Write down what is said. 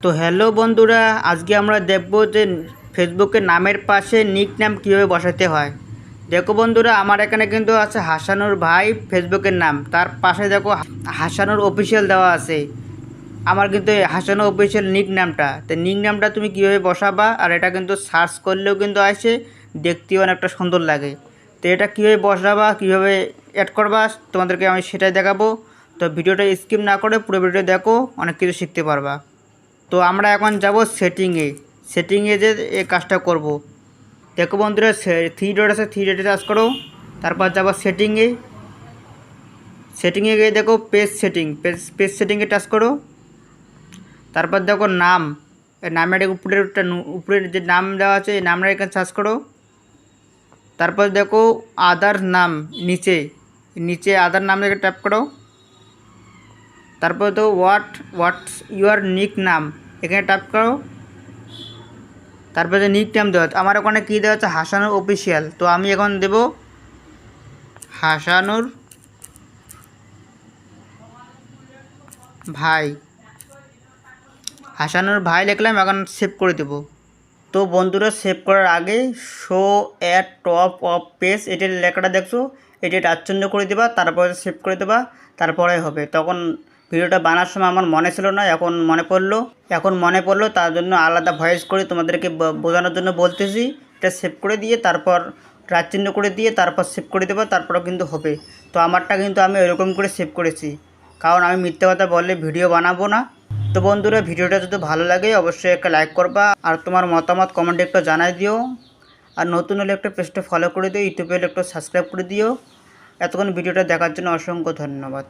তো হ্যালো বন্ধুরা, আজকে আমরা দেখব যে ফেসবুকের নামের পাশে নিক নাম কীভাবে বসাতে হয়। দেখো বন্ধুরা, আমার এখানে কিন্তু আছে হাসানুর ভাই ফেসবুকের নাম, তার পাশে দেখো হাসানুর অফিসিয়াল দেওয়া আছে। আমার কিন্তু হাসানুর অফিসিয়াল নিক নামটা, তো নিক নামটা তুমি কীভাবে বসাবা, আর এটা কিন্তু সার্চ করলেও কিন্তু আসে, দেখতেও অনেকটা সুন্দর লাগে। তো এটা কীভাবে বসাবা, কীভাবে অ্যাড করবা, তোমাদেরকে আমি সেটাই দেখাবো। তো ভিডিওটা স্কিপ না করে পুরো ভিডিও দেখো, অনেক কিছু শিখতে পারবা। তো আমরা এখন যাব সেটিংয়ে যে এই কাজটা করব। দেখো বন্ধুরা, থ্রি ডট আছে, থ্রি ডটে টাচ করো। তারপর যাব সেটিংয়ে গিয়ে দেখো পেজ সেটিংয়ে টাচ করো। তারপর দেখো নাম, এই নামের উপরের যে নাম দেওয়া আছে এই নামটা এখানে সার্চ করো। তারপর দেখো আদার নাম, নিচে আদার নাম থেকে ট্যাপ করো। তারপর তো হোয়াটস ইউর নিক নাম, এখানে ট্যাপ করো। তারপরে যে নিক নাম দেওয়া আমার ওখানে কী দেওয়া আছে, হাসানুর অফিসিয়াল। তো আমি এখন দেব হাসানুর ভাই, লিখলাম, এখন সেভ করে দেব। তো বন্ধুরা, সেভ করার আগে show at top of page এটার লেখাটা দেখছো, এটা টাচ্ছন্দ করে দেবা, তারপরে সেভ করে দেবা, তারপরে হবে। তখন ভিডিওটা বানার সময় আমার মনে ছিল না, এখন মনে পড়লো, তার জন্য আলাদা ভয়েস করে তোমাদেরকে বোঝানোর জন্য বলতেছি। এটা সেভ করে দিয়ে তারপর চিহ্ন করে দিয়ে তারপর সেভ করে দেবো, তারপরে কিন্তু হবে। তো আমারটা কিন্তু আমি ওইরকম করে সেভ করেছি, কারণ আমি মিথ্যে কথা বললে ভিডিও বানাবো না। তো বন্ধুরা, ভিডিওটা যদি ভালো লাগে অবশ্যই একটা লাইক করবা, আর তোমার মতামত কমেন্টে একটু জানাই দিও। আর নতুন হলে একটা পেজটা ফলো করে দিও, ইউটিউবে একটু সাবস্ক্রাইব করে দিও। এতক্ষণ ভিডিওটা দেখার জন্য অসংখ্য ধন্যবাদ।